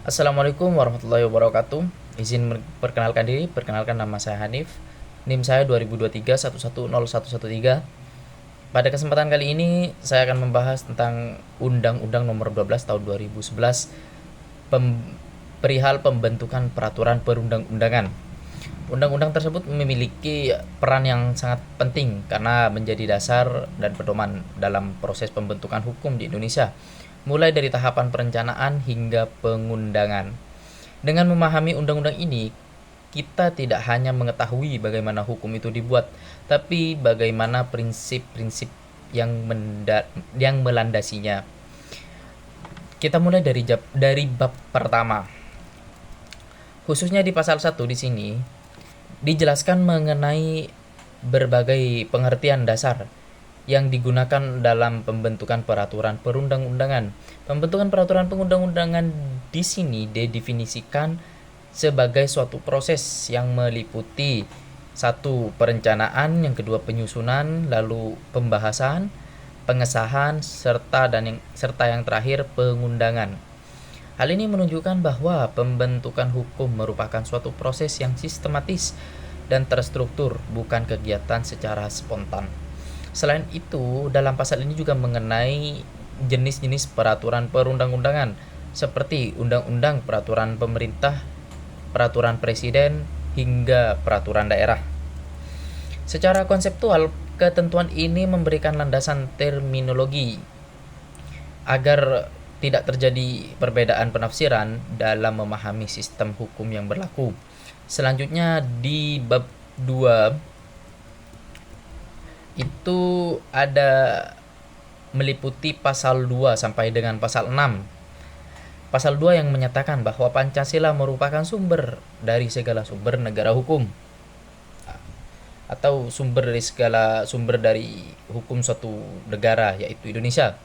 Assalamualaikum warahmatullahi wabarakatuh. Perkenalkan diri, perkenalkan nama saya Hanif. NIM saya 2023 Pada kesempatan kali ini saya akan membahas tentang Undang-Undang Nomor 12 Tahun 2011 perihal pembentukan peraturan perundang-undangan. Undang-undang tersebut memiliki peran yang sangat penting karena menjadi dasar dan pedoman dalam proses pembentukan hukum di Indonesia, mulai dari tahapan perencanaan hingga pengundangan. Dengan memahami undang-undang ini, kita tidak hanya mengetahui bagaimana hukum itu dibuat, tapi bagaimana prinsip-prinsip yang melandasinya. Kita mulai dari bab pertama. Khususnya di pasal 1 di sini dijelaskan mengenai berbagai pengertian dasar yang digunakan dalam pembentukan peraturan perundang-undangan. Pembentukan peraturan perundang-undangan di sini didefinisikan sebagai suatu proses yang meliputi satu perencanaan, yang kedua penyusunan, lalu pembahasan, pengesahan, serta yang terakhir pengundangan. Hal ini menunjukkan bahwa pembentukan hukum merupakan suatu proses yang sistematis dan terstruktur, bukan kegiatan secara spontan. Selain itu, dalam pasal ini juga mengenai jenis-jenis peraturan perundang-undangan seperti undang-undang, peraturan pemerintah, peraturan presiden, hingga peraturan daerah. Secara konseptual, ketentuan ini memberikan landasan terminologi agar tidak terjadi perbedaan penafsiran dalam memahami sistem hukum yang berlaku. Selanjutnya di bab 2 itu ada meliputi pasal 2 sampai dengan pasal 6. Pasal 2 yang menyatakan bahwa Pancasila merupakan sumber dari segala sumber negara hukum, atau sumber dari hukum suatu negara, yaitu Indonesia.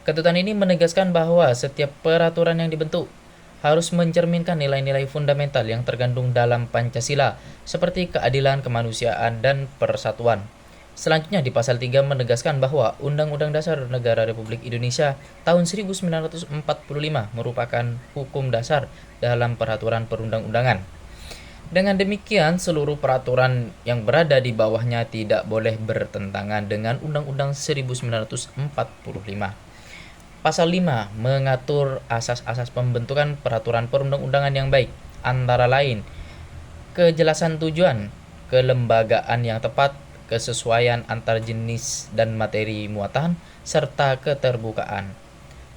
Ketentuan ini menegaskan bahwa setiap peraturan yang dibentuk harus mencerminkan nilai-nilai fundamental yang terkandung dalam Pancasila, seperti keadilan, kemanusiaan, dan persatuan. Selanjutnya di pasal 3 menegaskan bahwa Undang-Undang Dasar Negara Republik Indonesia tahun 1945 merupakan hukum dasar dalam peraturan perundang-undangan. Dengan demikian, seluruh peraturan yang berada di bawahnya tidak boleh bertentangan dengan Undang-Undang 1945. Pasal 5 mengatur asas-asas pembentukan peraturan perundang-undangan yang baik, antara lain kejelasan tujuan, kelembagaan yang tepat, kesesuaian antar jenis dan materi muatan, serta keterbukaan.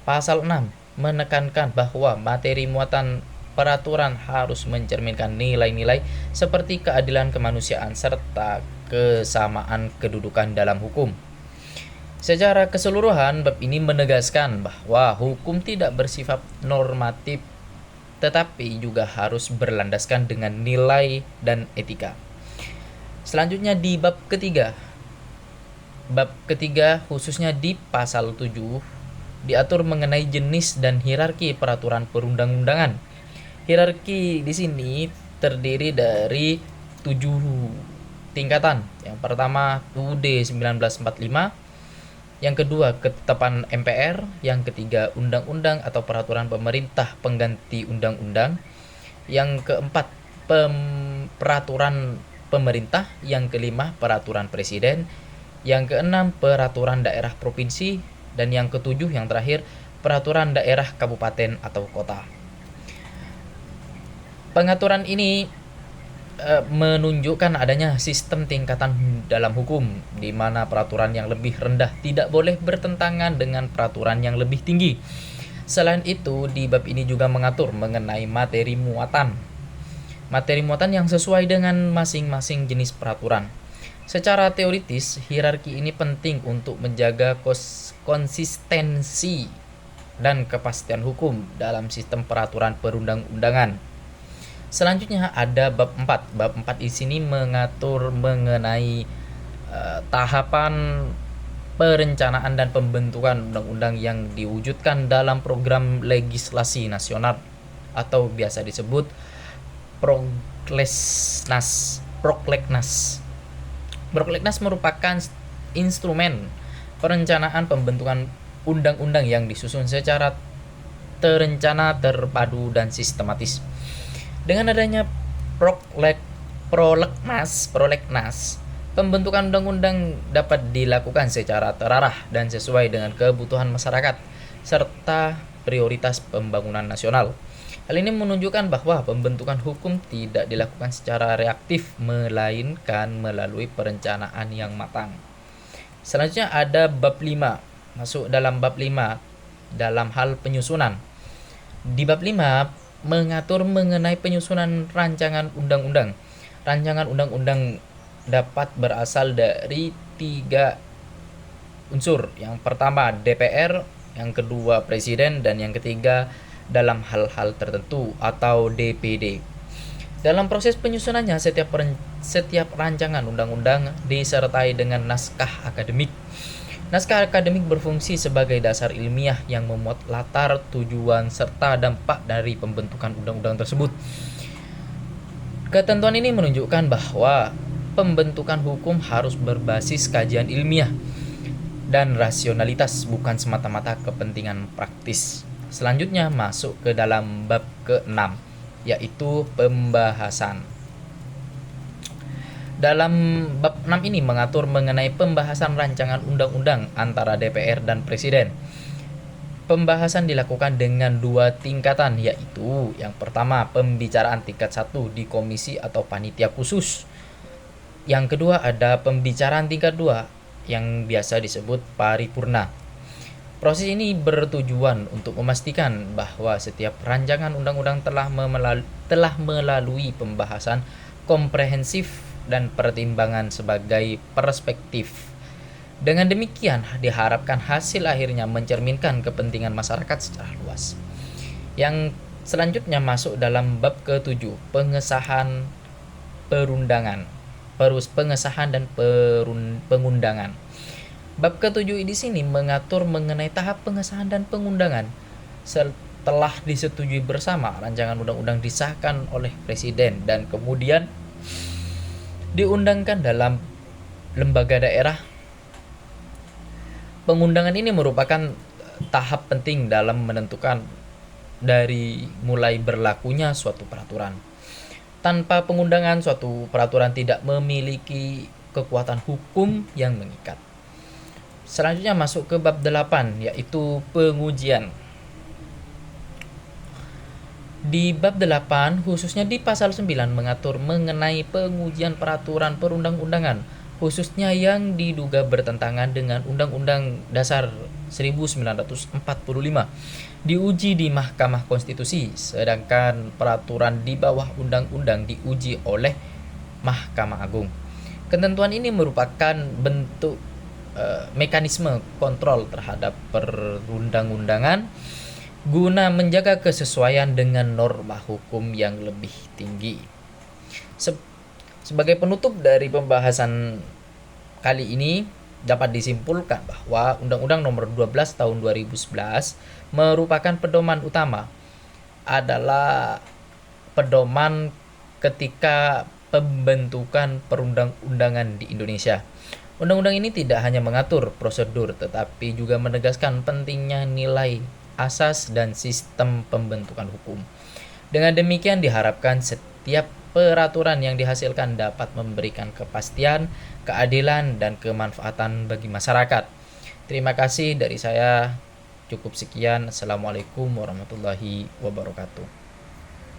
Pasal 6 menekankan bahwa materi muatan peraturan harus mencerminkan nilai-nilai seperti keadilan, kemanusiaan, serta kesamaan kedudukan dalam hukum. Secara keseluruhan, bab ini menegaskan bahwa hukum tidak bersifat normatif, tetapi juga harus berlandaskan dengan nilai dan etika. Selanjutnya di bab ketiga. Bab ketiga khususnya di pasal 7 diatur mengenai jenis dan hierarki peraturan perundang-undangan. Hierarki di sini terdiri dari 7 tingkatan. Yang pertama UUD 1945, yang kedua ketetapan MPR, yang ketiga undang-undang atau peraturan pemerintah pengganti undang-undang, yang keempat peraturan pemerintah, yang kelima peraturan presiden, yang keenam peraturan daerah provinsi, dan yang ketujuh yang terakhir peraturan daerah kabupaten atau kota. Pengaturan ini menunjukkan adanya sistem tingkatan dalam hukum, di mana peraturan yang lebih rendah tidak boleh bertentangan dengan peraturan yang lebih tinggi. Selain itu, di bab ini juga mengatur mengenai materi muatan. Materi muatan yang sesuai dengan masing-masing jenis peraturan. Secara teoritis, hierarki ini penting untuk menjaga konsistensi dan kepastian hukum dalam sistem peraturan perundang-undangan. Selanjutnya ada bab 4. Bab 4 di sini mengatur mengenai tahapan perencanaan dan pembentukan undang-undang yang diwujudkan dalam program legislasi nasional atau biasa disebut Prolegnas. Prolegnas merupakan instrumen perencanaan pembentukan undang-undang yang disusun secara terencana, terpadu, dan sistematis. Dengan adanya prolegnas, pembentukan undang-undang dapat dilakukan secara terarah dan sesuai dengan kebutuhan masyarakat serta prioritas pembangunan nasional. Hal ini menunjukkan bahwa pembentukan hukum tidak dilakukan secara reaktif, melainkan melalui perencanaan yang matang. Selanjutnya ada bab 5. Masuk dalam bab 5 dalam hal penyusunan. Di bab 5 mengatur mengenai penyusunan rancangan undang-undang. Rancangan undang-undang dapat berasal dari 3 unsur. Yang pertama DPR, yang kedua Presiden, dan yang ketiga dalam hal-hal tertentu atau DPD. Dalam proses penyusunannya, setiap rancangan undang-undang disertai dengan naskah akademik. Naskah akademik berfungsi sebagai dasar ilmiah yang memuat latar, tujuan, serta dampak dari pembentukan undang-undang tersebut. Ketentuan ini menunjukkan bahwa pembentukan hukum harus berbasis kajian ilmiah dan rasionalitas, bukan semata-mata kepentingan praktis. Selanjutnya masuk ke dalam bab ke-6, yaitu pembahasan. Dalam bab 6 ini mengatur mengenai pembahasan rancangan undang-undang antara DPR dan Presiden. Pembahasan dilakukan dengan 2 tingkatan, yaitu yang pertama pembicaraan tingkat 1 di komisi atau panitia khusus. Yang kedua ada pembicaraan tingkat 2 yang biasa disebut paripurna. Proses ini bertujuan untuk memastikan bahwa setiap rancangan undang-undang telah melalui pembahasan komprehensif dan pertimbangan sebagai perspektif. Dengan demikian, diharapkan hasil akhirnya mencerminkan kepentingan masyarakat secara luas. Yang selanjutnya masuk dalam bab ke-7, pengesahan dan pengundangan. Bab ke-7 di sini mengatur mengenai tahap pengesahan dan pengundangan. Setelah disetujui bersama, rancangan undang-undang disahkan oleh Presiden dan kemudian diundangkan dalam lembaga daerah. Pengundangan ini merupakan tahap penting dalam menentukan dari mulai berlakunya suatu peraturan. Tanpa pengundangan, suatu peraturan tidak memiliki kekuatan hukum yang mengikat. Selanjutnya masuk ke bab 8, yaitu pengujian. Di bab 8, khususnya di pasal 9 mengatur mengenai pengujian peraturan perundang-undangan, khususnya yang diduga bertentangan dengan Undang-Undang Dasar 1945, diuji di Mahkamah Konstitusi, sedangkan peraturan di bawah undang-undang diuji oleh Mahkamah Agung. Ketentuan ini merupakan bentuk mekanisme kontrol terhadap perundang-undangan guna menjaga kesesuaian dengan norma hukum yang lebih tinggi. Sebagai penutup dari pembahasan kali ini, dapat disimpulkan bahwa Undang-Undang Nomor 12 Tahun 2011 merupakan pedoman utama, adalah pedoman ketika pembentukan perundang-undangan di Indonesia. Undang-undang ini tidak hanya mengatur prosedur, tetapi juga menegaskan pentingnya nilai asas dan sistem pembentukan hukum. Dengan demikian diharapkan setiap peraturan yang dihasilkan dapat memberikan kepastian, keadilan, dan kemanfaatan bagi masyarakat. Terima kasih dari saya. Cukup sekian. Assalamualaikum warahmatullahi wabarakatuh.